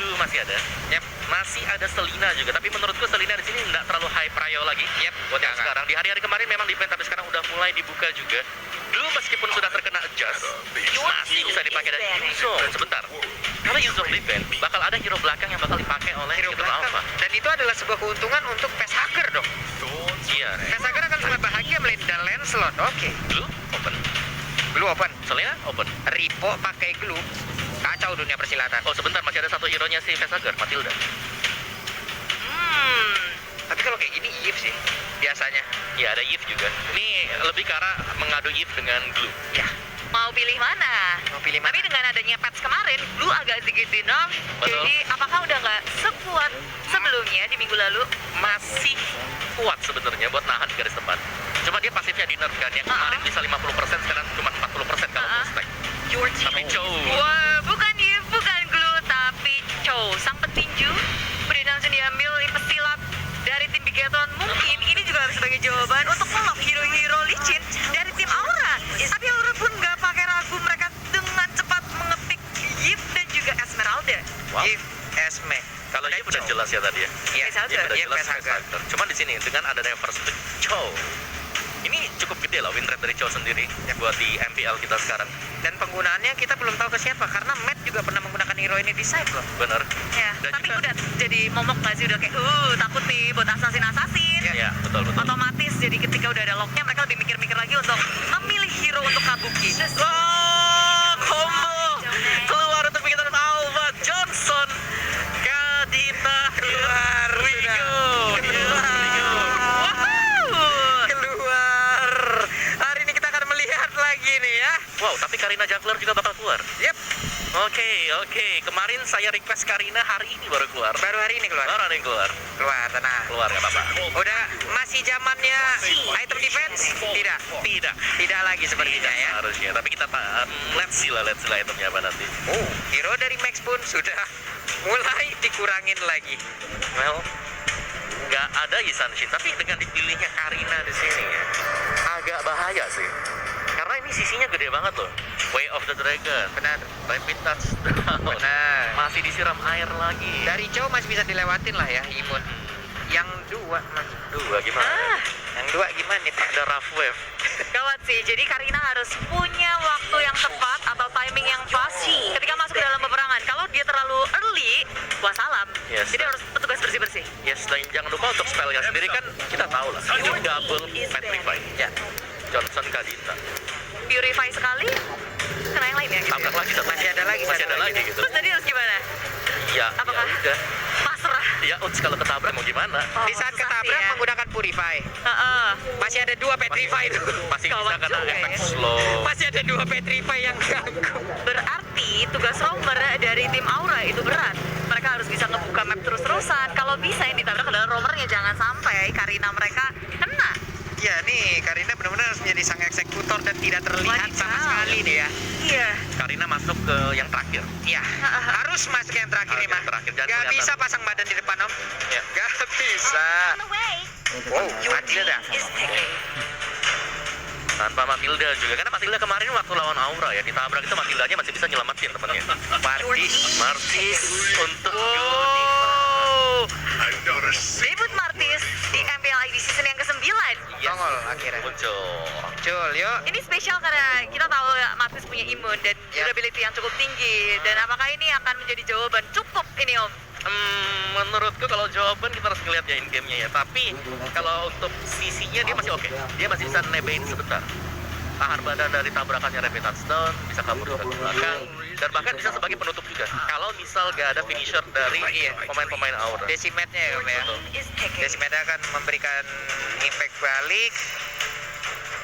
Glue masih ada. Yep. Masih ada Selina juga, tapi menurutku Selina di sini nggak terlalu high prio lagi. Yep. Buat yang sekarang, di hari-hari kemarin memang di ban, tapi sekarang udah mulai dibuka juga. Glue meskipun sudah terkena adjust, masih bisa dipakai dari Yuzo. Dan sebentar, kalau Yuzo di ban, bakal ada hero belakang yang bakal dipakai oleh Hero Hero belakang. Alpha. Dan itu adalah sebuah keuntungan untuk Facehugger dong. Iya, Facehugger akan sangat bahagia melihat Lancelot. Oke. Glue open, Glue open. Selina open. Ripo pakai glue. Kacau dunia persilatan. Oh sebentar, masih ada satu hero-nya si Facehugger, Matilda. Tapi kalau kayak gini Yves sih biasanya. Iya, ada Yves juga. Ini lebih ke arah mengadu Yves dengan Glue. Ya. Mau pilih mana? Mau pilih mana? Tapi dengan adanya patch kemarin, Blue agak sedikit dinerf. Betul. Jadi apakah udah nggak sekuat sebelumnya di minggu lalu? Masih kuat sebenarnya buat nahan di garis depan. Cuma dia pasifnya di nerf kan. Yang kemarin bisa 50%, sekarang cuma 40% kalau full stack. Tapi Chow. Wah, bukan Yves, bukan Glue, tapi Chow, sang petinju. Kemudian langsung diambil pesilat dari tim Bigetron. Mungkin ini juga harus sebagai jawaban untuk melok hero-hero licin dari tim Aura. Tapi Aura pun nggak pakai ragu, mereka dengan cepat mengepick Yves dan juga Esmeralda. Wow. Yves, Esme. Kalau dia udah jelas ya tadi ya. Iya, Facehugger. Dia udah Iya, jelas Facehugger. Facehugger. Cuman di sini dengan adanya first pick Chow, ini cukup gede lah win rate dari Chow sendiri buat di MPL kita sekarang. Dan penggunaannya kita belum tahu ke siapa karena Matt juga pernah menggunakan hero ini di side loh. Bener. Ya, Dan tapi juga- udah jadi momok nggak sih? Udah kayak, takut nih buat assassin-assassin. Iya, betul betul. Otomatis jadi ketika udah ada locknya mereka lebih mikir-mikir lagi untuk memilih hero untuk Kabuki. Combo keluar untuk bikin Alpha Johnson. Kadita keluar. We go. Keluar. Hari ini kita akan melihat lagi nih ya. Wow, tapi Karina Juggler juga bakal keluar. Yep. Oke. Kemarin saya request Karina, hari ini baru keluar. Baru hari ini keluar. Baru ada yang keluar. Keluar, tenang. Keluar nggak apa-apa. Udah masih zamannya item defense? Tidak. Tidak. Tidak lagi sepertinya ya. Harusnya. Tapi kita let's see lah itemnya apa nanti. Oh, hero dari Max pun sudah mulai dikurangin lagi. Well, nggak ada Yisanshin, tapi dengan dipilihnya Karina di sini ya, agak bahaya sih. Karena ini sisinya gede banget loh. Way of the Dragon. Benar. Rapid touchdown. Benar. Masih disiram air lagi. Dari Chow masih bisa dilewatin lah ya, imun. Yang dua, Mas. Dua gimana? Yang dua gimana nih, Pak? Ada rough wave. Gawat sih, jadi Karina harus punya waktu yang tepat atau timing yang pas ketika masuk ke dalam peperangan. Kalau dia terlalu early, wassalam. Yes. Jadi harus petugas bersih-bersih. Yes, dan jangan lupa untuk spellnya sendiri kan kita tahu lah. Itu double petrify. Ya. Johnson Kadita. Purify sekali, kena yang lain ya gitu. Tabrak lagi, Masih ada lagi, masih satu ada lagi. lagi gitu. Terus tadi harus gimana? Ya, Apakah? ya udah. Pasrah. Ya, kalau ketabrak mau gimana? Oh, Di saat susah sih ketabrak ya. menggunakan Purify. Heeh. Masih ada dua Petrify itu. Masih bisa Gawat kena juga efek ya. slow. Masih ada dua Petrify yang ganggu. Berarti tugas roamer dari tim Aura itu berat. Mereka harus bisa ngebuka map terus-terusan. Kalau bisa yang ditabrak adalah roamernya, jangan sampai Karina mereka kena. Ya nih, Karina benar-benar harus menjadi sang eksekutor dan tidak terlihat sama Wadidaw. sekali nih ya. Iya. Karina masuk ke yang terakhir. Ya, harus masuk yang terakhir nih, Harus Mas. yang terakhir, jangan Gak kelihatan. bisa pasang badan di depan, Om. Ya. Gak bisa. Wow, Matilda. Tanpa Matilda juga. Karena Matilda kemarin waktu lawan Aura ya, ditabrak itu Matildanya masih bisa nyelamatin temennya. Martis untuk Wow. Debut Martis di MPL ID season yang ke-9. Nongol akhirnya. muncul. Muncul, yuk. Ini spesial karena kita tahu ya, Martis punya imun dan Ya. durability yang cukup tinggi. Dan apakah ini akan menjadi jawaban cukup ini Om? Menurutku kalau jawaban kita harus ngeliat ya in game-nya ya. Tapi kalau untuk sisinya dia masih oke. Dia masih bisa nebein sebentar. Tahan badan dari tabrakannya rapid touchdown, bisa kabur juga ke belakang, dan bahkan bisa sebagai penutup juga. Kalau misal gak ada finisher dari pemain-pemain Aura. Decimatnya ya, Om ya. Decimat akan memberikan impact balik.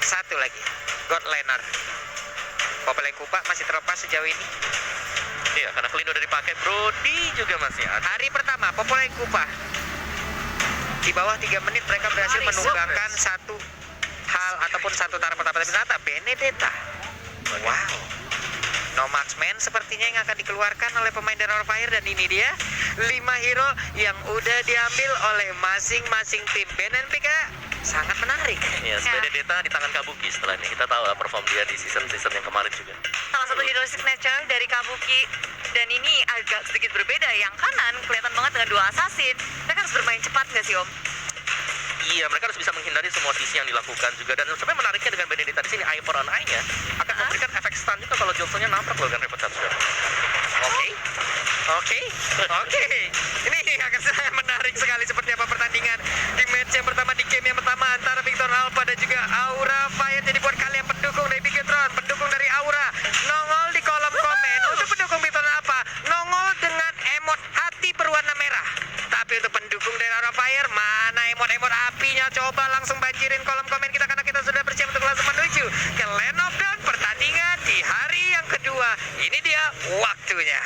Satu lagi, God Liner. Popeleng Kupa masih terlepas sejauh ini. Iya, karena Clean udah dipakai, Brody juga masih ada. Hari pertama, Popeleng Kupa. Di bawah 3 menit mereka berhasil menumbangkan satu hal ataupun satu taruh pertama. Tapi ternyata Benedetta. Wow. No marksman sepertinya yang akan dikeluarkan oleh pemain dari Fire, dan ini dia 5 hero yang udah diambil oleh masing-masing tim. BNPK sangat menarik. Iya, Benedetta di tangan Kabuki setelah ini. Kita tahu lah perform dia di season-season yang kemarin juga. Salah satu hero signature dari Kabuki Dan ini agak sedikit berbeda. Yang kanan kelihatan banget dengan dua assassin. Mereka harus bermain cepat nggak sih, Om? Iya, mereka harus bisa menghindari semua sisi yang dilakukan juga. Dan sebenarnya menariknya dengan Benedetta di sini, eye for an eye-nya akan memberikan efek stun juga kalau Johnsonnya nabrak loh dengan Repetat Stone. Oke. Ini akan sangat menarik sekali seperti apa pertandingan di match yang pertama, di game yang pertama antara Bigetron Alpha dan juga Aura Fire. Jadi buat kalian pendukung dari Bigetron, pendukung dari Aura, nongol di kolom komen. Untuk pendukung Bigetron Alpha, nongol dengan emot hati berwarna merah. Tapi untuk pendukung dari Aura Fire, mana emot-emot apinya? Coba langsung banjirin kolom komen kita, karena kita sudah bersiap untuk langsung menuju ke Land of Dawn, pertandingan di hari yang kedua. Ini dia waktunya.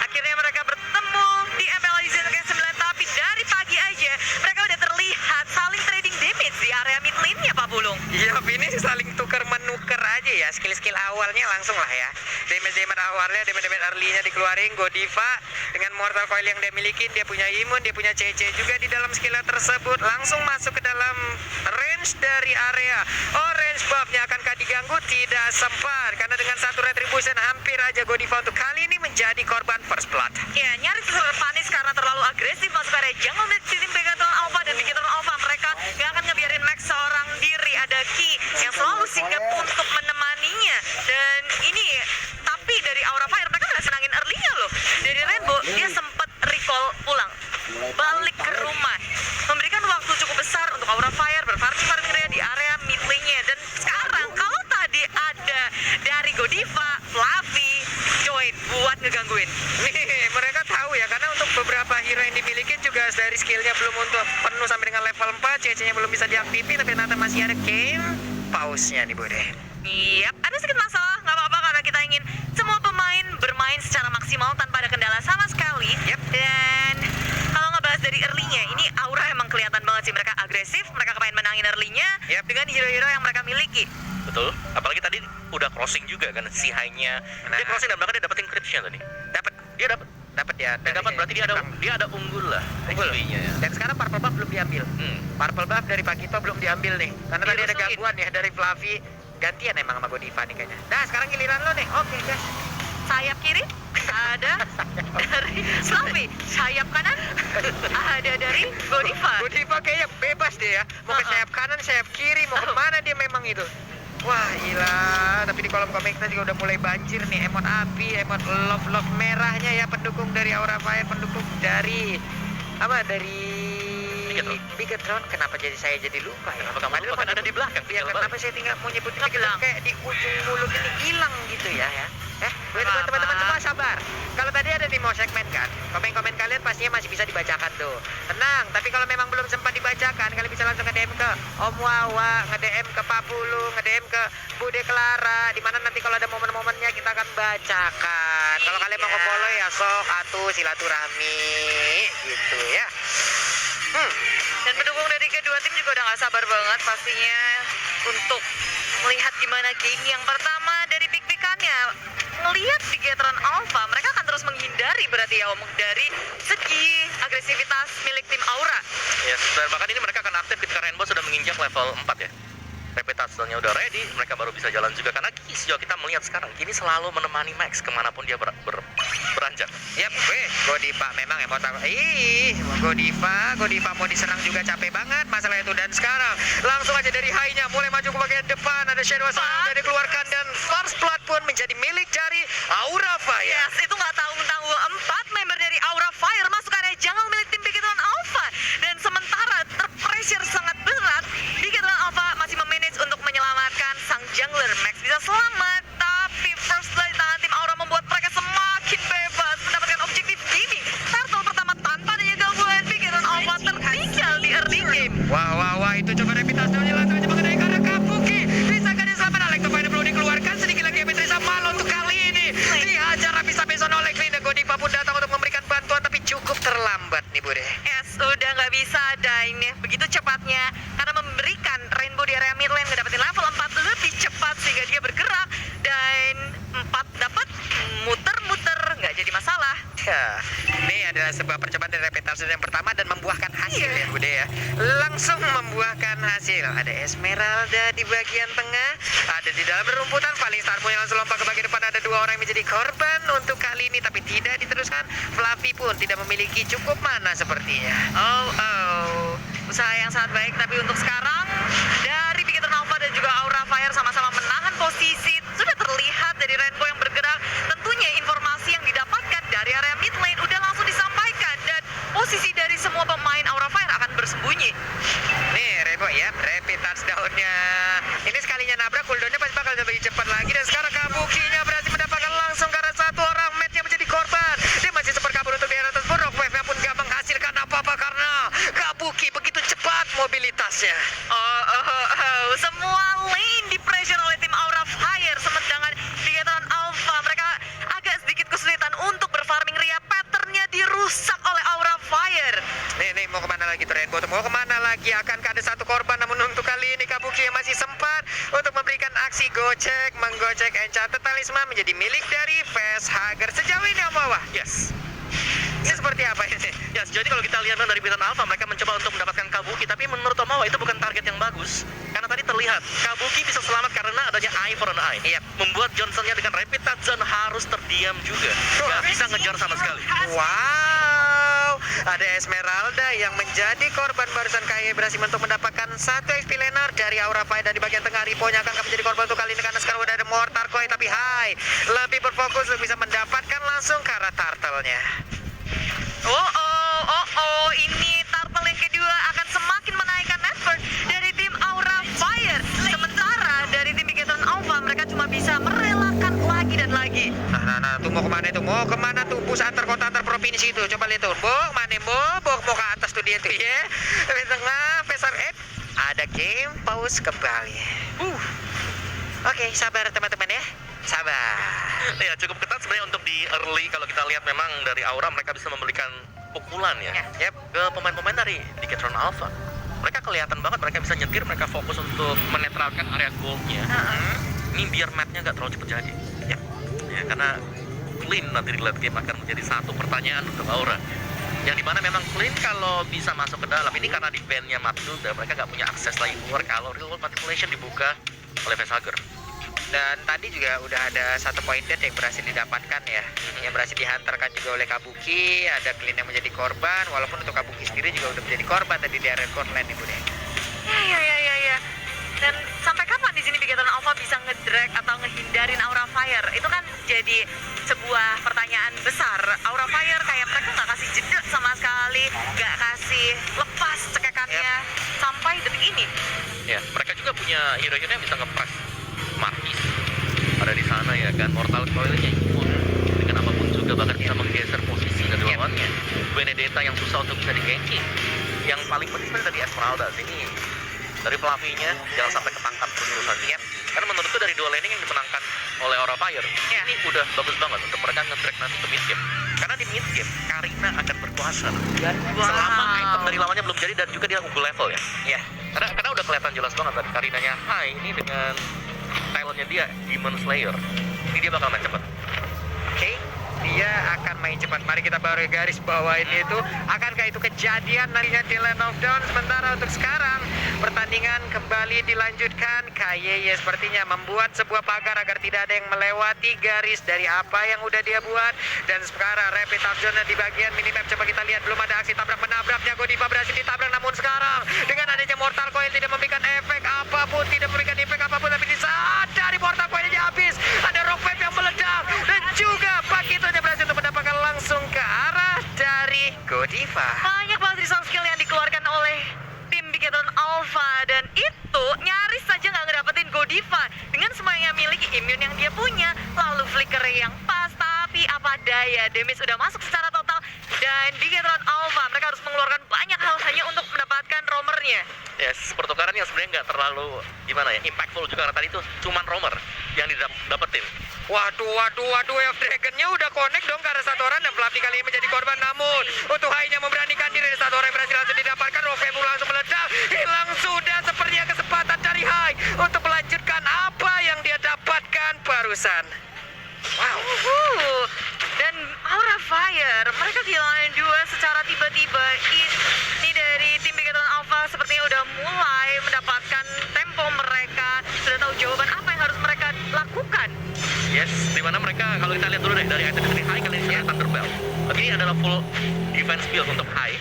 Akhirnya mereka bertemu di MPL Season ke-9, tapi dari pagi aja mereka udah terlihat saling trading damage di area mid lane-nya, Pak Bulung. Iya, ini saling tukar-menukar aja ya. Skill-skill awalnya langsung lah ya. Damage awalnya, damage early-nya dikeluarin. Godiva dengan Mortal Coil yang dia miliki, dia punya imun, dia punya CC juga di dalam skill tersebut. Langsung masuk ke dalam range dari area. Oh, range buff-nya akankah diganggu? Tidak sempat. Karena dengan satu retribution hampir aja Godiva untuk kali ini menjadi korban first blood. Ya, nyaris terpanis karena terlalu agresif masuk area jungle mid tim Bigetron Alpha. Dan Bigetron Alpha mereka gak akan ngebiarin Max seorang diri. Ada Ki yang selalu sigap untuk menemaninya. Dan ini, tapi dari Aura Fire mereka gak senangin early-nya loh. Dari Rainbow, dia sempat recall pulang, balik ke rumah, memberikan waktu cukup besar untuk Aura Fire berfarming area di area mid lane-nya. Dan sekarang kalau tadi ada dari Godiva, Fluffy join buat ngegangguin. Nih, mereka tahu ya, karena untuk beberapa hero yang dimiliki juga dari skillnya belum untuk penuh sampai dengan level 4, CC-nya belum bisa diaktifin, tapi ternyata masih ada game pause-nya nih, Bude. Yap, ada sedikit masalah, nggak apa-apa karena kita ingin semua pemain bermain secara maksimal tanpa ada kendala sama sekali. Yap. Dan kalau ngebahas dari early-nya, ini Aura emang kelihatan banget sih mereka agresif, mereka kepengen menangin early-nya Yap. dengan hero-hero yang mereka miliki. Betul. Apalagi tadi udah crossing juga kan si high-nya. Nah. Dia crossing dan belakang dia dapetin creeps-nya tadi. Dia dapat ya. Dia dapat berarti dia ada unggul lah. Unggul. XP-nya ya. Dan sekarang purple buff belum diambil. Purple buff dari Pagito belum diambil nih. Karena Iya, tadi ada betul. gangguan ya dari Fluffy. Gantian emang sama Godiva nih kayaknya. Nah, sekarang giliran lo nih. Oke, guys. Sayap kiri ada dari Fluffy, sayap kanan ada dari Godiva. Godiva kayaknya bebas deh ya. Mau ke sayap kanan, sayap kiri, mau kemana dia memang itu. Wah, gila. Tapi di kolom komen kita juga udah mulai banjir nih. Emot api, emot love merahnya ya. Pendukung dari Aura Fire, pendukung dari Bigetron. Kenapa jadi saya jadi lupa ya? Kenapa kamu lupa? Kan ada di belakang. Ya, kenapa saya tinggal mau nyebut Nggak Bigetron bilang. kayak di ujung mulut ini hilang gitu ya. Buat teman-teman semua sabar. Kalau tadi ada di mau segmen kan, komen-komen kalian pastinya masih bisa dibacakan tuh. Tenang, tapi kalau memang belum sempat dibacakan, kalian bisa langsung nge-DM ke Om Wawa, nge-DM ke Pak Pulu, nge-DM ke Bude Clara, dimana nanti kalau ada momen-momennya kita akan bacakan. Kalau kalian mau nge-follow ya sok atuh silaturahmi gitu ya. Dan pendukung dari kedua tim juga udah gak sabar banget pastinya untuk melihat gimana game yang pertama dari pick-pickannya. Ngelihat Bigetron Alpha, mereka akan terus menghindari berarti ya Om dari segi agresivitas milik tim Aura. Yes, dan bahkan ini mereka akan aktif ketika Rainbow sudah menginjak level 4 ya. Reputasinya udah ready, mereka baru bisa jalan juga. Karena sejauh kita melihat sekarang, Kini selalu menemani Max kemanapun dia beranjak. Yap, Godiva memang emotak. Godiva mau diserang juga capek banget masalah itu. Dan sekarang langsung aja dari high-nya mulai maju ke bagian depan. Ada Shadow Assault udah dikeluarkan dan first blood pun menjadi milik dari Aura Fire. Yes, itu nggak tanggung-tanggung. 4 member dari Aura Fire masuk area jungle milik tim Bigetron Alpha. Dan sementara terpressure sangat berat, Bigetron Alpha masih memanage untuk menyelamatkan sang jungler. Max bisa selamat, tapi first blood di tangan tim Aura membuat mereka semakin bebas mendapatkan objektif gaming. Turtle pertama tanpa adanya gangguan, Bigetron Alpha tertinggal di early game. Wah, itu coba reputasinya langsung aja mengenai karena Kabuki. Bisa kan yang sama Alek Topai perlu dikeluarkan sedikit lagi Emetrisa Malo untuk kali ini. Dihajar habis-habisan oleh Klina. Godiva pun datang untuk memberikan bantuan tapi cukup terlambat nih Bude. Yes, udah nggak bisa ada ini begitu cepatnya karena memberikan Rainbow di area mid lane ngedapetin level 4 lebih cepat sehingga dia bergerak dan 4 dapat muter-muter nggak jadi masalah. Ya, Ini adalah sebuah percobaan dari Rapid Tarsius yang pertama dan membuahkan hasil ya Bude ya. Langsung membuahkan hasil. Ada Esmeralda di bagian tengah, ada di dalam rumputan. Paling Starmo yang langsung lompat ke bagian depan. Ada 2 orang yang menjadi korban untuk kali ini, tapi tidak diteruskan. Fluffy pun tidak memiliki cukup mana sepertinya. Usaha yang sangat baik, tapi untuk sekarang dari Bigetron Alpha dan juga Aura Fire sama-sama menahan posisi. Sudah terlihat dari Rainbow yang bergerak. Tentunya informasi yang didapatkan dari area mid lane udah langsung disampaikan, dan posisi dari semua pemain Aura Fire akan bersembunyi. Nih Rainbow ya, rapid touchdown-nya. Ini sekalinya nabrak, cooldown-nya pasti bakal lebih cepat lagi. Dan sekarang Kabuki-nya berhasil mendapatkan langsung karena 1 orang match-nya menjadi korban. Dia masih sempat kabur untuk di atas pun. Rockwave-nya pun gak menghasilkan apa-apa karena Kabuki begitu cepat mobilitasnya. Semua lane di pressure oleh tim Aura Fire, sementara Bigetron Alpha mereka agak sedikit kesulitan untuk berfarming. Ria pattern-nya dirusak oleh Aura Fire. Nih mau kemana lagi tuh Rainbow? Mau kemana lagi? Akankah ada 1 korban? Namun untuk kali ini Kabuki yang masih sempat untuk memberikan aksi gocek, menggocek Enchanted Talisman menjadi milik dari Facehugger. Sejauh ini Om Wawa, Yes. ini seperti apa ini? Yes, jadi kalau kita lihat dari Bigetron Alpha, mereka mencoba untuk mendapatkan Kabuki, tapi menurut Omawa itu bukan target yang bagus. Karena tadi terlihat Kabuki bisa selamat karena adanya eye for an eye. Iya. Membuat Johnsonnya dengan rapid touchdown harus terdiam juga. Gak bisa ngejar sama sekali. Wow, ada Esmeralda yang menjadi korban. Barusan Kaye berhasil untuk mendapatkan 1 XP laner dari Aura Fire. Dan di bagian tengah Riponya akan menjadi korban untuk kali ini karena sekarang udah ada Mortar Coin. Tapi Hai lebih berfokus untuk bisa mendapatkan langsung ke arah turtle-nya. Ini turtle yang kedua akan semakin menaikkan effort dari tim Aura Fire. Sementara dari tim Bigetron Alpha mereka cuma bisa merelakan lagi dan lagi. Nah, tuh mau kemana itu? Mau kemana tuh? Bus antar kota antar provinsi itu? Coba lihat tuh. Mana mau ke atas tuh dia tuh ya. Di tengah, Pesar ada game pause kembali. Oke, sabar teman-teman ya. Sabar. Ya, cukup ketat sebenarnya untuk di early. Kalau kita lihat memang dari Aura mereka bisa memberikan pukulan ya. Ke pemain-pemain dari Bigetron Alpha. Mereka kelihatan banget mereka bisa nyetir, mereka fokus untuk menetralkan area gold-nya. Ini biar match-nya nggak terlalu cepat jadi. Ya, karena clean nanti di late game akan menjadi satu pertanyaan untuk Aura. Yang dimana memang clean kalau bisa masuk ke dalam. Ini karena di ban-nya Matsuda, mereka nggak punya akses lagi keluar kalau real world manipulation dibuka oleh Facehugger. Dan tadi juga udah ada 1 point dead yang berhasil didapatkan ya, yang berhasil dihantarkan juga oleh Kabuki. Ada clean yang menjadi korban, walaupun untuk Kabuki sendiri juga udah menjadi korban tadi di area court lane itu deh. Ya. Dan sampai kapan di sini Bigetron Alpha bisa ngedrag atau ngehindarin Aura Fire? Itu kan jadi sebuah pertanyaan besar. Aura Fire kayak mereka nggak kasih jeda sama sekali, nggak kasih lepas cekekannya sampai detik ini. Ya, mereka juga punya hero-hero yang bisa nge-press. Marquis ada di sana ya kan, Mortal Coil-nya pun dengan apapun juga bahkan bisa menggeser posisi dari lawannya. Benedetta yang susah untuk bisa di-ganking. Yang paling penting sebenarnya dari Esmeralda ini dari Fluffy-nya jangan sampai ketangkap terus-terusan. Karena menurutku dari 2 laning yang dimenangkan oleh Aura Fire ini udah bagus banget untuk mereka nge-drag nanti ke mid game. Karena di mid game Karina akan berkuasa selama item dari lawannya belum jadi dan juga dia unggul level ya. Karena udah kelihatan jelas banget tadi Karinanya high ini dengan talentnya dia Demon Slayer. Ini dia bakal main cepat. Oke, dia akan main cepat. Mari kita baru garis bawain itu. Akankah itu kejadian nantinya di Land of Dawn? Sementara untuk sekarang pertandingan kembali dilanjutkan. Kaye sepertinya membuat sebuah pagar agar tidak ada yang melewati garis dari apa yang udah dia buat. Dan sekarang rapid touchdown di bagian minimap. Coba kita lihat, belum ada aksi tabrak menabraknya. Godiva berhasil ditabrak, namun sekarang dengan adanya Mortal Coil tidak memberikan efek apapun, tapi di saat dari Mortal Coil-nya habis, ada Rock Wave yang meledak dan juga Pakitonya berhasil untuk mendapatkan langsung ke arah dari Godiva. Banyak banget resource skill yang dikeluarkan oleh tim Bigetron Alpha, dan itu nyaris saja nggak ngedapetin Godiva dengan semua yang miliki immune yang dia punya, lalu flicker yang pas, tapi apa daya damage udah masuk secara total, dan Bigetron Alpha mereka harus mengeluarkan banyak hal hanya untuk mendapatkan roamernya. Yes, pertukaran yang sebenarnya nggak terlalu impactful juga karena tadi itu cuman roamer yang didapetin. Waduh, F-Dragon-nya udah connect dong ke arah 1 orang dan Fluffy kali ini menjadi korban. Namun untuk Hai-nya memberanikan diri, 1 orang yang berhasil langsung didapatkan. Rofebu langsung meledak, hilang sudah sepertinya kesempatan dari Hai untuk melanjutkan apa yang dia dapatkan barusan. Dan Aura Fire mereka kehilangan guys, dimana mereka kalau kita lihat dulu deh dari item dari high kali ini Thunderbelt. Tapi ini adalah full defense build untuk high,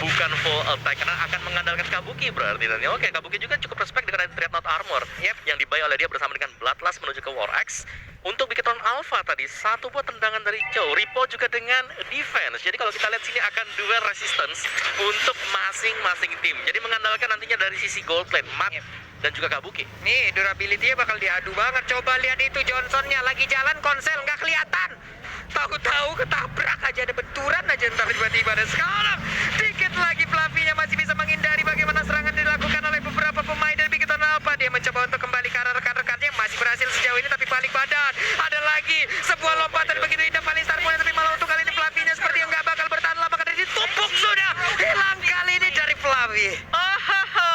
bukan full attack karena akan mengandalkan Kabuki berarti. Dan oke, Kabuki juga cukup respect dengan Dreadnought Armor yang dibuy oleh dia bersama dengan Bloodlust menuju ke War Axe. Untuk Bigetron Alpha tadi, satu buah tendangan dari Chow, Ripo juga dengan defense. Jadi kalau kita lihat sini akan dual resistance untuk masing-masing tim. Jadi mengandalkan nantinya dari sisi gold plate, Matt dan juga Kabuki. Nih, durability-nya bakal diadu banget. Coba lihat itu Johnsonnya lagi jalan konsel nggak kelihatan. Tahu-tahu ketabrak aja, ada benturan aja ntar tiba-tiba. Dan sekarang dikit lagi Fluffy-nya masih bisa menghindari bagaimana serangan dilakukan oleh beberapa pemain dari Bigetron Alpha. Dia mencoba untuk kembali ke arah rekan-rekannya, masih berhasil sejauh ini tapi balik badan. Ada lagi sebuah lompatan begitu indah Palistar Moon, tapi malah untuk kali ini Fluffy-nya seperti yang nggak bakal bertahan lama karena ditumpuk sudah. Hilang kali ini dari Fluffy. Oh, ho, ho.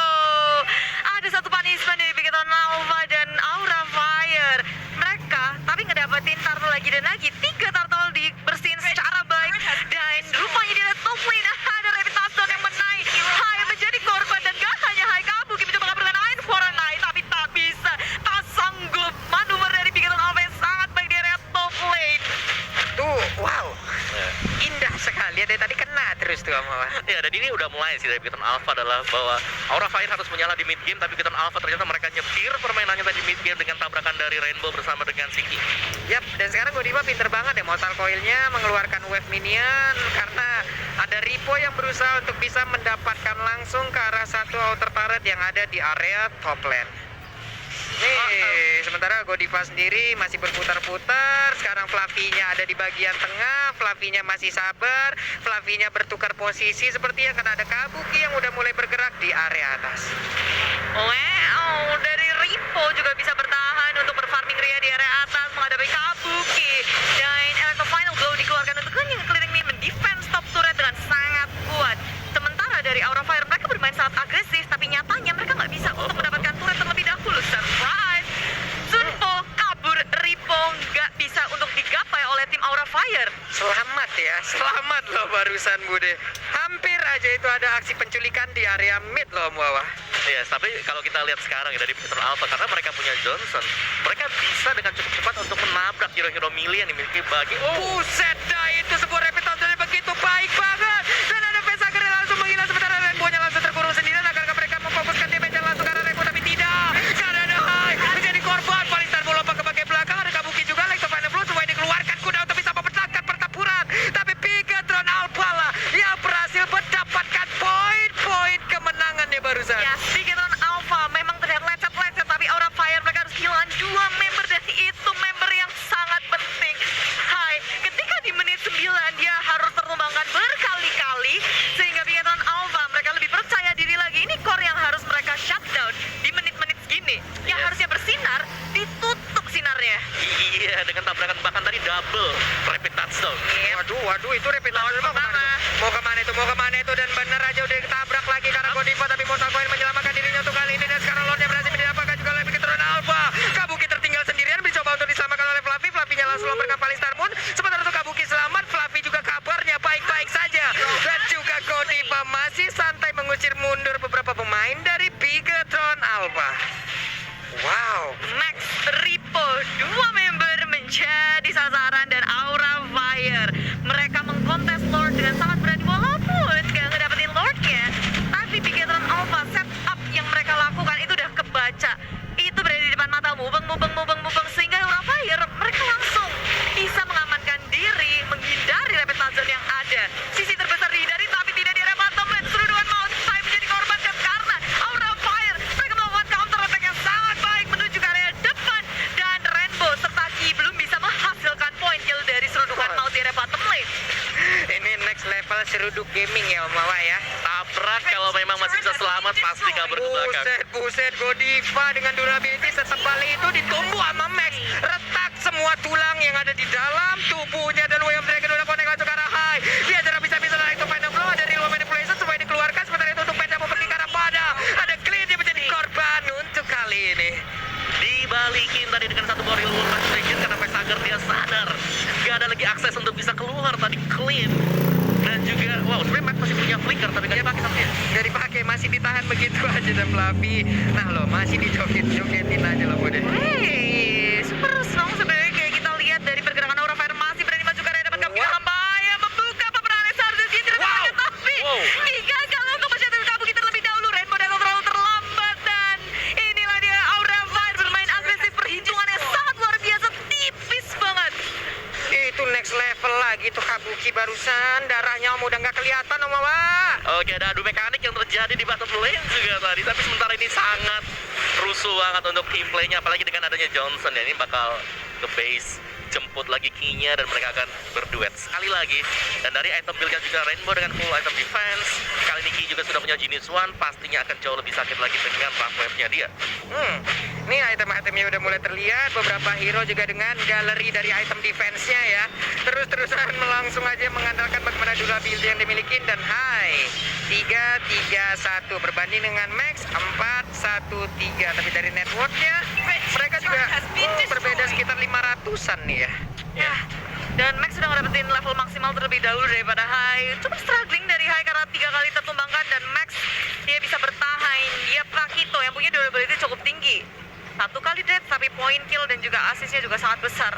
Ada satu punishment dari Bigetron Alpha dan Aura Fire. Mereka tapi ngedapetin turtle lagi dan lagi. 3 turtle dibersihin secara baik. Dan rupanya di top lane ada Rapid Touchdown yang menaik. Hai menjadi korban dan gak hanya Hai Kabuki mencoba kabur dengan Iron for a Night. Tapi tak bisa, tak sanggup. Manuver dari Bigetron Alpha yang sangat baik di area top lane. Tuh, wow. Indah sekali ya, dari tadi kena terus tuh sama. Ya, dan ini udah mulai sih dari Bigetron Alpha adalah bahwa Aura Fire harus menyala di mid game, tapi Bigetron Alpha ternyata mereka nyetir permainannya tadi mid game dengan tabrakan dari Rainbow bersama dengan Siki. Yap, dan sekarang Godiva pinter banget ya Mortal Coil-nya mengeluarkan wave minion karena ada Ripo yang berusaha untuk bisa mendapatkan langsung ke arah satu outer turret yang ada di area top lane. Nih, sementara Godiva sendiri masih berputar-putar. Sekarang Fluffy-nya ada di bagian tengah. Fluffy-nya masih sabar. Fluffy-nya bertukar posisi sepertinya karena ada Kabuki yang udah mulai bergerak di area atas. Wow, dari Ripo juga bisa bertahan untuk berfarming Ria di area atas menghadapi Kabuki. Dan Elemental Final Blow dikeluarkan untuk keliling mid mendefense top turret dengan sangat kuat. Sementara dari Aura Fire mereka bermain sangat agresif, tapi nyatanya mereka nggak bisa untuk mendapatkan turret terlebih dahulu. Surprise! Sunpo kabur, Ripo nggak bisa untuk digapai oleh tim Aura Fire. Selamat ya, selamat loh barusan Bude. Hampir aja itu ada aksi penculikan di area mid loh Muawa. Iya, tapi kalau kita lihat sekarang ya dari Bigetron Alpha, karena mereka punya Johnson, mereka bisa dengan cukup cepat untuk menabrak hero-hero melee yang dimiliki bagi. Buset dah, itu sebuah rapid touchdown yang begitu baik banget. Dan ada Pesaker yang langsung menghilang sementara Rainbow-nya langsung terkurung sendirian agar mereka memfokuskan damage yang langsung ke arah Rainbow, tapi tidak. Karena ada Hai menjadi korban. Palistar melompat ke bagian belakang, ada Kabuki juga like to final blow supaya dikeluarkan kuda untuk bisa memecahkan pertempuran. Tapi Bigetron Alpha lah yang berhasil mendapatkan poin-poin kemenangannya barusan. Ya, Bigetron Alpha memang terlihat lecet-lecet, tapi Aura Fire mereka harus kehilangan 2 member dan itu member yang sangat penting. Hai, ketika di menit 9 dia harus tertumbangkan berkali-kali sehingga Bigetron Alpha mereka lebih percaya diri lagi. Ini core yang harus mereka shutdown di menit-menit segini. Yang harusnya bersinar, ditutup sinarnya. Iya, dengan tabrakan bahkan tadi double rapid touchdown. Waduh, itu rapid touchdown mau kemana? Mau kemana itu? Dan bener aja udah ketabrak lagi karena Godiva, tapi Mortal Coil menyelamatkan dirinya untuk kali ini. Dan sekarang Lordnya berhasil didapatkan juga oleh Bigetron Alpha. Kabuki tertinggal sendirian, mencoba untuk diselamatkan oleh Fluffy. Fluffy-nya langsung lompat Palistar Moon. Sementara itu Kabuki selamat, Fluffy juga kabarnya baik-baik saja. Dan juga Godiva masih santai mengusir mundur beberapa pemain dari Bigetron Alpha. Wow. Max, Ripo, 2 member menjadi sasaran dan Aura Fire. Mereka mengkontes Lord dengan sangat berani walaupun gak ngedapetin Lordnya. Tapi Bigetron Alpha setup yang mereka lakukan itu udah kebaca. Itu berada di depan mata, mubeng sehingga Aura Fire mereka langsung bisa mengamankan diri, menghindari rapid touchdown yang ada. Sisi terbesar dihindari tapi tidak di area bottom lane. Seruduan maut Hai menjadi korban karena Aura Fire mereka melakukan counter attack yang sangat baik menuju ke area depan dan Rainbow serta Ki belum bisa menghasilkan poin kill dari seruduan maut di area bottom lane. Ini next level seruduk gaming ya Om Mawa ya. Tabrak kalau memang masih bisa selamat pasti kabur ke belakang. Buset, Godiva dengan durability setebal itu ditumbuh sama Max. Retak semua tulang yang ada di dalam tubuhnya dan William Dragon udah connect langsung ke arah High. Dia tidak bisa naik ke final blow dari Real Manipulation supaya dikeluarkan. Sementara itu untuk Penta mau pergi ke arah Pada. Ada Clean dia menjadi korban untuk kali ini. Dibalikin tadi dengan satu buah real world match karena Pesager dia sadar gak ada lagi akses untuk bisa keluar tadi clean. Dan juga wow, sebenarnya Matt masih punya flicker tapi gak dipakai sama dia. Gak dipakai, masih ditahan begitu aja dan Fluffy. Nah loh, masih dijoget-jogetin aja loh Bude. Hey, super strong sebenarnya kayak kita level lagi tuh Kabuki barusan. Darahnya Om udah nggak kelihatan Om Awa. Oke, ada adu mekanik yang terjadi di bottom lane juga tadi. Tapi sementara ini sangat rusuh banget untuk team play-nya. Apalagi dengan adanya Johnson ya. Ini bakal ke base, jemput lagi key-nya, dan mereka akan berduet sekali lagi. Dan dari item build-nya juga Rainbow dengan full item defense. Kali ini Key juga sudah punya Genius One. Pastinya akan jauh lebih sakit lagi dengan rough wave-nya dia. Ini item-itemnya udah mulai terlihat. Beberapa hero juga dengan galeri dari item defense-nya ya. Terus-terusan langsung aja mengandalkan bagaimana dua build yang dimiliki. Dan high 3-3-1 berbanding dengan Max 4-1-3. Tapi dari network-nya mereka juga berbeda sekitar 500-an nih ya. Ya, dan Max sudah ngedapetin level maksimal terlebih dahulu daripada High. Cukup struggling dari High karena 3 kali tertumbangkan, dan Max dia bisa bertahan. Dia Prakito yang punya durability cukup tinggi. 1 kali death, tapi point kill dan juga assist-nya juga sangat besar.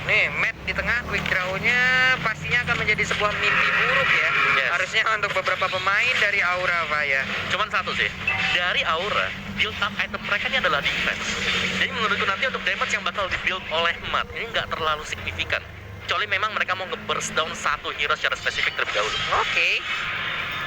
Nih, Matt di tengah quick draw-nya pastinya akan menjadi sebuah mimpi buruk ya. Yes. Harusnya untuk beberapa pemain dari Aura Vaya. Cuman satu sih, dari Aura, build up item mereka ini adalah defense. Jadi menurutku nanti untuk damage yang bakal di-build oleh Matt ini nggak terlalu signifikan. Kecuali memang mereka mau nge-burst down satu hero secara spesifik terlebih dahulu. Oke.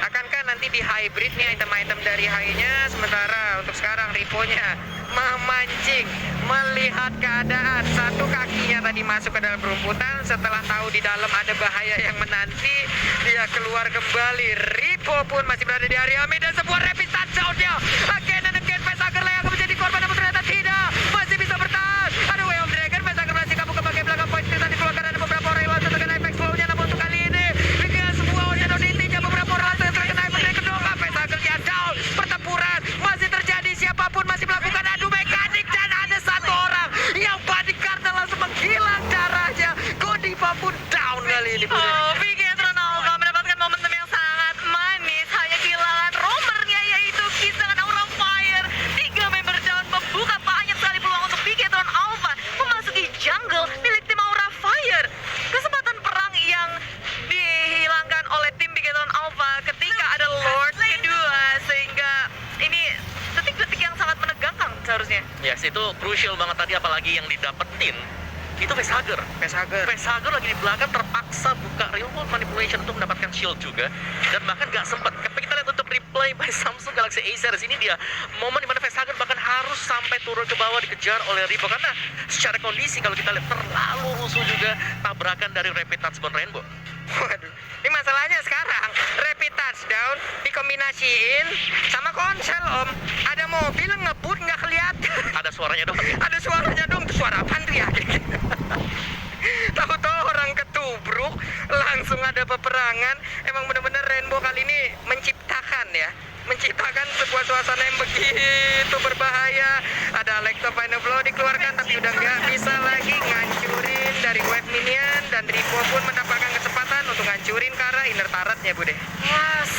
Akankah nanti di hybrid nih item-item dari high-nya, sementara untuk sekarang Ripo-nya memancing, melihat keadaan. Satu kakinya tadi masuk ke dalam rumputan, setelah tahu di dalam ada bahaya yang menanti, dia keluar kembali. Ripo pun masih berada di area mid, dan sebuah rapid touchdown-nya. Again and again, Pesager yang akan menjadi korban, namun ternyata tidak. Masih bisa bertahan. Ada Way of Dragon, Pesager masih kabur ke bagian belakang poin. Kita dikeluarkan, ada beberapa orang yang langsung dengan efek flow-nya, namun untuk kali ini dengan semua organ intinya beberapa orang langsung terkena efek dari kedua. Pesager-nya down. Pertempuran masih terjadi, siapapun masih melakukan adu mekanik, dan ada satu orang yang bodyguard dan langsung menghilang darahnya. Godiva pun down kali ini. Oh, Bigetron Alpha mendapatkan momentum yang sangat manis. Hanya kehilangan roamernya, yaitu Kiss dengan Aura Fire. 3 member down membuka banyak sekali peluang untuk Bigetron Alpha memasuki jungle milik tim Aura Fire. Kesempatan perang yang dihilangkan oleh tim Bigetron Alpha ketika ada Lord kedua, sehingga ini detik-detik yang sangat menegangkan seharusnya. Yes, itu crucial banget tadi, apalagi yang didapetin itu Pesager. Pesager lagi di belakang terpaksa buka real world manipulation untuk mendapatkan shield juga, dan bahkan nggak sempat. Tapi kita lihat untuk replay by Samsung Galaxy A series ini, dia momen dimana Pesager bahkan harus sampai turun ke bawah dikejar oleh Ripo, karena secara kondisi kalau kita lihat terlalu rusuh juga tabrakan dari Rapid Touchdown Rainbow. Waduh, ini masalahnya sekarang rapid touchdown dikombinasiin sama konsel Om. Ada mobil ngebut nggak kelihatan. Ada suaranya dong. Ada suaranya dong, itu suara apaan tuh ya? Tahu-tahu orang ketubruk, langsung ada peperangan. Emang bener-bener Rainbow kali ini menciptakan sebuah suasana yang begitu berbahaya. Ada Electro Final Blow dikeluarkan, tapi udah nggak bisa lagi ngancurin dari wave minion, dan Ripo pun mendapatkan kesempatan untuk ngancurin ke arah inner turretnya, Bude. Yes,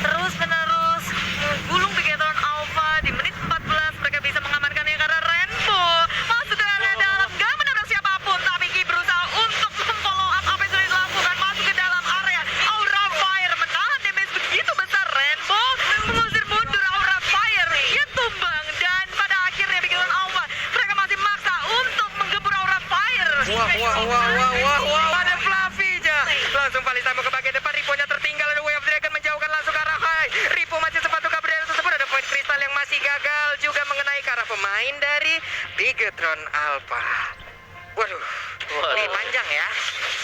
terus-menerus menggulung Bigetron Alpha. Di menit 14 mereka bisa mengamankannya karena Rainbow masuk ke area dalam, gak menabrak siapapun, tapi Ki berusaha untuk memfollow up apa yang sudah dilakukan, masuk ke dalam area. Aura Fire menahan damage begitu besar. Rainbow mengusir mundur Aura Fire, dia tumbang, dan pada akhirnya Bigetron Alpha mereka masih maksa untuk menggempur Aura Fire. Wah, ada Fluffy-nya. Langsung Valisa mau ke bagian depan, Ripo-nya tertinggal, ada Way of Dragon menjauhkan langsung ke arah high. Ripo masih sempat untuk kabur dari tersebut, ada point kristal yang masih gagal juga mengenai ke arah pemain dari Bigetron Alpha. Waduh, ini panjang ya.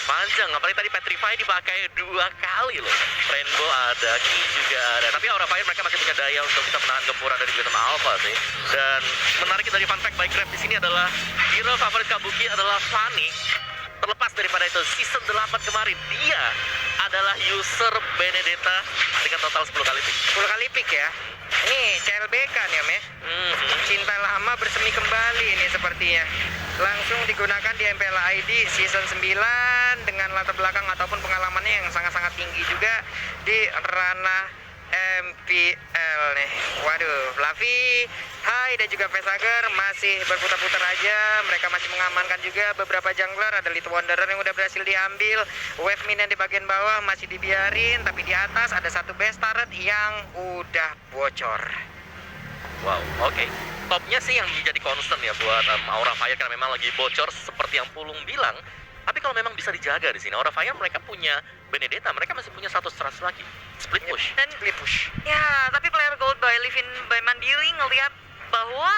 Panjang, apalagi tadi Petrify dipakai 2 kali loh. Rainbow ada, Key juga ada. Tapi Aura Fire mereka masih punya daya untuk bisa menahan gempuran dari Bigetron Alpha sih. Dan menarik dari fun fact by Grab di sini adalah hero favorit Kabuki adalah Fanny. Terlepas daripada itu, season 8 kemarin dia adalah user Benedetta dengan total 10 kali pick. 10 kali pick ya. Ini CLBK nih Om ya. Cinta lama bersemi kembali ini sepertinya. Langsung digunakan di MPL ID season 9 dengan latar belakang ataupun pengalamannya yang sangat-sangat tinggi juga di ranah MPL nih. Waduh, Fluffy, Hai dan juga Pesager masih berputar-putar aja. Mereka masih mengamankan juga beberapa jungler. Ada Little Wanderer yang udah berhasil diambil. Wave minion di bagian bawah masih dibiarin, tapi di atas ada satu base turret yang udah bocor. Wow, oke. Topnya sih yang menjadi concern ya buat Aura Fire, karena memang lagi bocor seperti yang Pulung bilang. Tapi kalau memang bisa dijaga di sini, Aura Fire mereka punya Benedetta, mereka masih punya satu strategi lagi, split push. Dan Split push. ya, tapi player Gold by Livin by Mandiri ngelihat bahwa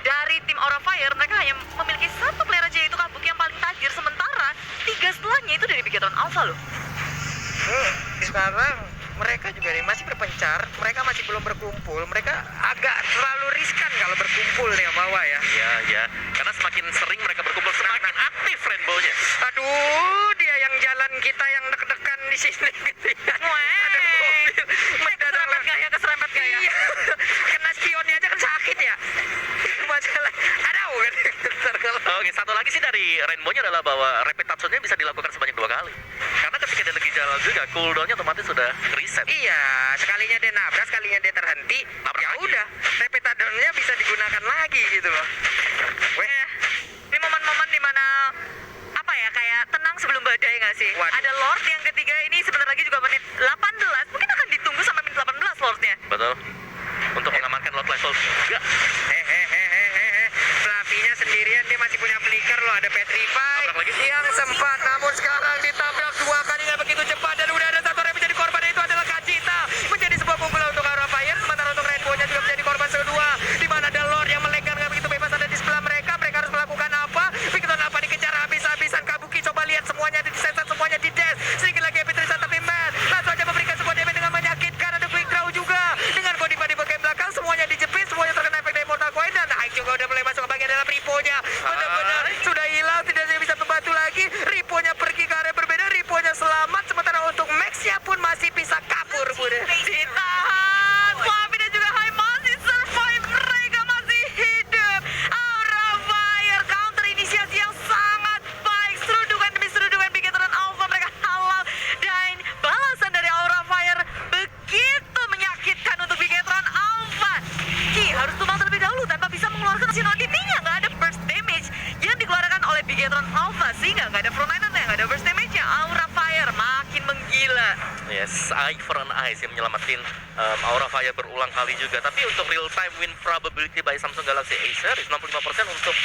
dari tim Aura Fire mereka hanya memiliki satu player aja, yaitu Kabuki yang paling tajir, sementara 3 setelahnya itu dari Bigetron Alpha loh. Sekarang mereka juga nih masih berpencar, mereka masih belum berkumpul, mereka agak terlalu riskan kalau berkumpul nih bawah ya. Iya, iya. Karena semakin sering mereka berkumpul, semakin aktif rainbow-nya. Aduh, dia yang jalan kita yang deg-degan di sini gitu ya. Ada mobil mendadak Keserempet gak ya, keserempet gak ya? Iya. Kena spionnya aja kan sakit ya. Masalah, aduh kan. Oke, satu lagi sih dari rainbow-nya adalah bahwa rapid touch-nya bisa dilakukan sebanyak 2 kali. Karena ketika dia lagi jalan juga, cooldown-nya otomatis sudah reset. Iya, sekalinya dia nabrak, sekalinya dia terhenti, Nabrak ya lagi. udah, rapid touchdown-nya bisa digunakan lagi gitu loh. Weh, Ini momen-momen dimana apa ya, kayak tenang sebelum badai nggak sih? Waduh. Ada Lord yang ketiga ini sebentar lagi juga menit 18, mungkin akan ditunggu sampai menit 18 Lordnya. Betul. Untuk mengamankan lot level 3. hehehe, Flavinya sendirian, dia masih punya flicker loh, ada Petrify Tabrak lagi. yang sempat, namun sekarang ditabrak 2 kali nggak begitu cepat, dan udah ada satu orang yang menjadi korban, itu adalah Kajita, menjadi sebuah pukulan untuk Aura Fire, sementara untuk Rainbow-nya juga menjadi korban kedua, di mana ada Lord yang melenggang nggak begitu bebas ada di sebelah mereka harus melakukan apa? Begitu apa dikejar habis-habisan, Kabuki coba lihat semuanya di sensor, semuanya di dash, sedikit lagi Petrisa tapi Matt langsung aja memberikan sebuah damage dengan menyakitkan, ada quick draw juga, dengan Godiva di bagian belakang, semuanya dijepit, semuanya terkena efek dari Mortal Coil, dan Aik juga udah mulai masuk ke bagian dalam Ripo-nya, benar-benar sudah hilang, tidak ada yang bisa membantu lagi, Ripo-nya pergi ke area berbeda, Ripo-nya selamat, sementara untuk Max-nya pun masih bisa kabur, Bude. Ditahan, Flavi dan juga Hai masih survive, mereka masih hidup. Aura Fire counter inisiasi yang sangat baik, serudungan demi serudungan Bigetron Alpha mereka halau, dan balasan dari Aura Fire begitu menyakitkan untuk Bigetron Alpha. Ki harus tumbang terlebih dahulu tanpa bisa mengeluarkan Sinoditi-nya, nggak ada burst damage yang dikeluarkan oleh Bigetron Alpha, sehingga nggak ada frontliner-nya, nggak ada burst damage-nya. Aura Fire makin menggila. Yes, eye for an eye sih menyelamatin Aura Fire berulang kali juga. Tapi untuk real time win probability by Samsung Galaxy A series 65% untuk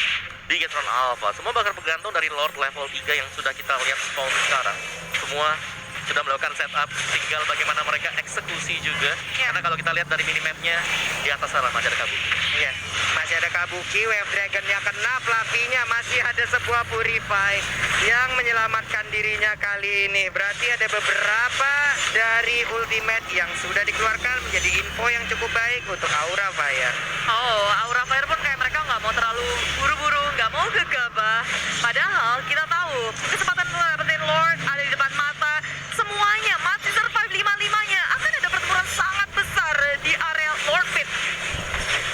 Bigetron Alpha. Semua bakal bergantung dari Lord level 3 yang sudah kita lihat spawn sekarang. Semua sudah melakukan setup, tinggal bagaimana mereka eksekusi juga. Ya. Karena kalau kita lihat dari minimapnya, di atas sana masih ada Kabuki. Iya, masih ada Kabuki, Wave Dragon-nya kena, Flavinya masih ada sebuah Purify yang menyelamatkan dirinya kali ini. Berarti ada beberapa dari ultimate yang sudah dikeluarkan menjadi info yang cukup baik untuk Aura Fire. Oh, Aura Fire pun kayak mereka nggak mau terlalu buru-buru, nggak mau gegabah. Padahal kita tahu kesempatan dapetin Lord ada di depan mata. Semuanya masih survive 5-5-nya. Akan ada pertempuran sangat besar di area Lord Pit.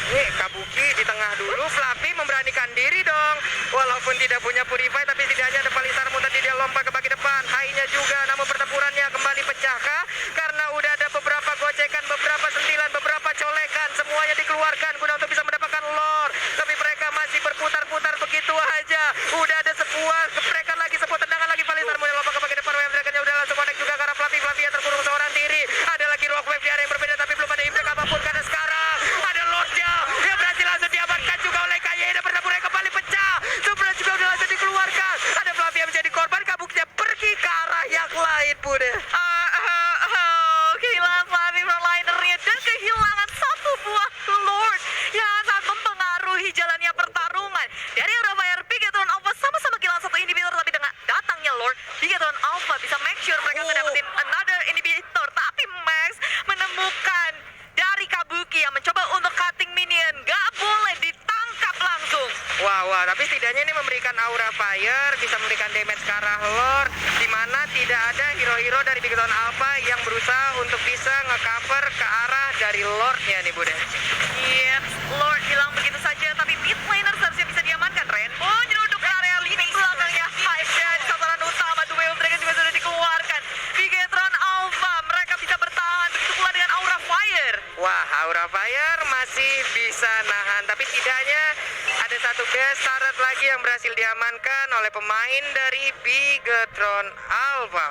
Nih, Kabuki di tengah dulu, Flavi memberanikan diri dong. Walaupun tidak punya Purify, tapi setidaknya ada Palisar muntah dia lompat ke bagi depan. High-nya juga, namun pertempurannya kembali pecahkah? Karena udah ada beberapa gocekan, beberapa sentilan, beberapa colekan. Semuanya dikeluarkan guna untuk bisa mendapatkan Lord. Tapi mereka masih berputar-putar begitu aja. Udah ada sebuah geprekan lagi, sebuah tendangan lagi. Palisar mulai lompat ke bagi depan. Wave Dragon-nya udah langsung connect juga ke arah Flavi. Flavi yang terkurung seorang diri. Ada lagi Rock Wave di area yang berbeda, tapi belum ada impact apapun. Karena sekarang ada Lordnya yang berhasil langsung diamankan juga oleh KY. Dan pertempuran kembali pecah. Sebenarnya juga udah langsung dikeluarkan. Ada Flavi yang menjadi korban. Kabukinya pergi ke arah yang lain, Bude. Kehilangan Flavi frontlinernya dan kehilangan satu buah Lord yang sangat mempengaruhi jalannya pertarungan. Dari Aura Fire, Bigetron Alpha sama-sama kehilangan satu inhibitor, tapi dengan datangnya Lord, Bigetron Alpha bisa make sure mereka ngedapetin another inhibitor. Tapi Max menemukan dari Kabuki yang mencoba untuk cutting minion, gak boleh ditangkap langsung. Wah, tapi setidaknya ini memberikan Aura Fire, bisa memberikan damage ke arah Lord, di mana tidak ada hero-hero dari Bigetron Alpha yang berusaha untuk bisa nge-cover ke arah dari Lordnya nih, Bude. Yep, Lord hilang begitu saja, tapi mid laner seharusnya bisa diamankan. Rainbow nyeruduk ke area lini belakangnya Hive dan sasaran utama The Wave Dragon juga sudah dikeluarkan. Bigetron Alpha, mereka bisa bertahan, begitu pula dengan Aura Fire. Wah, Aura Fire masih bisa nahan, tapi setidaknya ada satu satu base turret lagi yang berhasil diamankan oleh pemain dari Bigetron Alpha.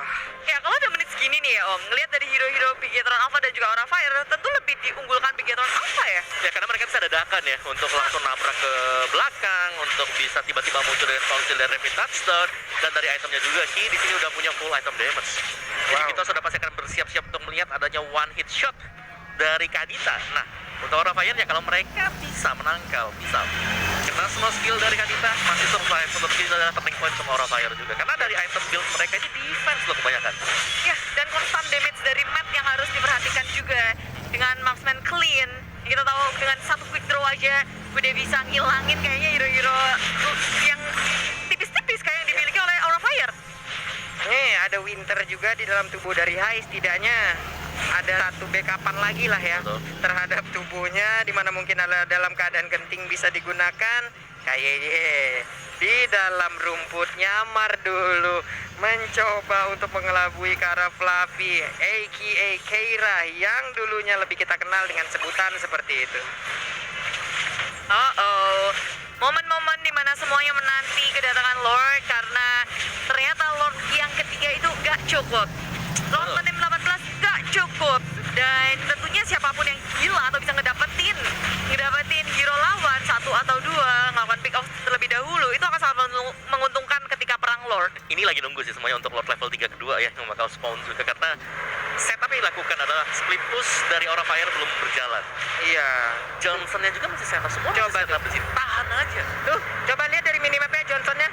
Ya kalau udah menit segini nih ya Om, ngelihat dari hero-hero Bigetron Alpha dan juga Aura Fire, tentu lebih diunggulkan Bigetron Alpha ya. Ya karena mereka bisa dadakan ya untuk langsung nabrak ke belakang, untuk bisa tiba-tiba muncul dari konsil dan rapid touchdown, dan dari itemnya juga Ki di sini udah punya full item damage. Jadi Wow. kita sudah pasti akan bersiap-siap untuk melihat adanya one hit shot dari Kadita. Nah, untuk Aura Fire ya kalau mereka bisa menangkal, bisa kena semua skill dari Kadita, masih survive. Untuk ini adalah turning point untuk Aura Fire juga. Karena dari item build mereka ini defense loh kebanyakan. Ya, dan konstan damage dari Matt yang harus diperhatikan juga. Dengan marksman clean, kita tahu dengan satu quick draw aja udah bisa ngilangin kayaknya hero-hero yang tipis-tipis kayak yang dimiliki oleh Aura Fire. Nih, ada Winter juga di dalam tubuh dari Hai, setidaknya ada satu backupan lagi lah ya Betul. terhadap tubuhnya, dimana mungkin ada dalam keadaan genting bisa digunakan. Kayaknya di dalam rumput nyamar dulu, mencoba untuk mengelabui ke arah Fluffy aka Keira yang dulunya lebih kita kenal dengan sebutan seperti itu. Momen-momen dimana semuanya menanti kedatangan Lord karena ternyata Lord yang ketiga itu gak cukup. Lord Betul. tim 18 gak cukup. Dan tentunya siapapun yang gila atau bisa ngedapetin hero lawan satu atau dua, ngelakukan pick off terlebih dahulu, itu akan sangat menguntungkan ketika perang Lord. Ini lagi nunggu sih semuanya untuk Lord level 3 kedua ya, yang bakal spawn juga. Karena setup yang dilakukan adalah split push dari Aura Fire belum berjalan. Iya. Johnsonnya juga masih setup, semua Coba masih setup di sini. Tahan aja. Tuh, coba lihat dari minimapnya Johnsonnya.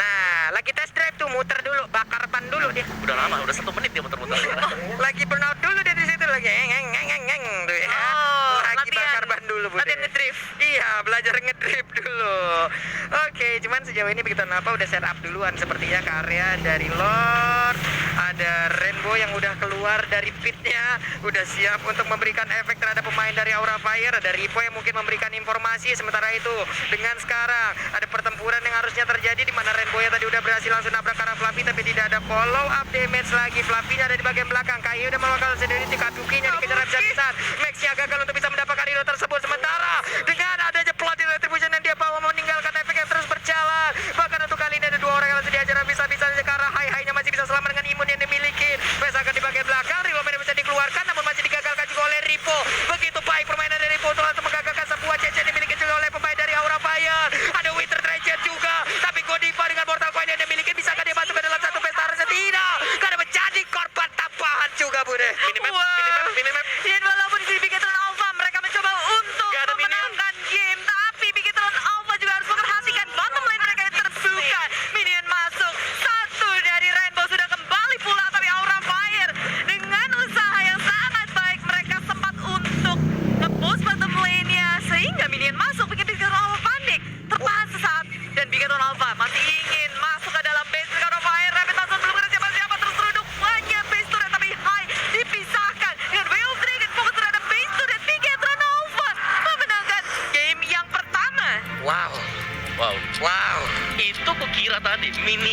Nah, lagi test drive tuh, muter dulu, bakar ban dulu dia. Udah lama, udah 1 menit dia muter-muter. Lagi burnout dulu dia di situ lagi. Ngeng tuh ya. Lagi bakar ban dulu, Bude. Latihan ngedrift. Iya, belajar ngedrift dulu. Oke, cuman sejauh ini begitu apa udah set up duluan sepertinya ke area dari Lord. Ada Rainbow yang udah keluar dari pitnya, udah siap untuk memberikan efek terhadap pemain dari Aura Fire. Ada Ripo yang mungkin memberikan informasi. Sementara itu, dengan sekarang ada pertempuran yang harusnya terjadi di mana Rainbow yang tadi udah berhasil langsung nabrak ke arah Fluffy, tapi tidak ada follow up damage lagi. Fluffy-nya ada di bagian belakang. Kai udah melakukan sendiri, Kadukinya dikejar habis-habisan. Max-nya gagal untuk bisa mendapatkan hero tersebut. Sementara dengan adanya plot retribution yang dia bawa meninggalkan efek yang terus berjalan. Bahkan untuk kali ini ada 2 orang yang langsung diajar habis-habisan. Sekarang Hai-Hai-nya masih bisa selamat dengan imun yang dimiliki. Pesakan di bagian belakang, Reload bisa dikeluarkan namun masih digagalkan juga oleh Ripo. Begitu baik permainan dari Ripo untuk langsung menggagalkan sebuah CC yang dimiliki juga oleh pemain dari Aura Fire. Ada Winter Treasure juga, tapi Godiva dengan Mortal Coil yang dimiliki, bisakah dia masuk ke dalam satu pesta? Tidak, karena menjadi korban tambahan juga, Bude. Minimap. Dan walaupun di Bigetron Alpha mereka mencoba untuk Gak ada minion. memenangkan game, tapi Bigetron Alpha juga harus memperhatikan bottom lane mereka yang terbuka. Minion masuk, satu dari Rainbow sudah kembali pula, tapi Aura Fire dengan usaha yang sangat baik mereka sempat untuk nge-boost bottom lane-nya sehingga minion masuk, bikin Bigetron Alpha panik, tertahan sesaat, dan Bigetron Alpha masih ingin masuk ke dalam base Aura Fire. Rapid Touchdown belum kena siapa-siapa, terus seruduk banyak base turret, tapi Hai dipisahkan dengan Whale Dragon fokus terhadap base turret. Bigetron Alpha memenangkan game yang pertama. Wow, Wow. wow. Itu kukira tadi, mini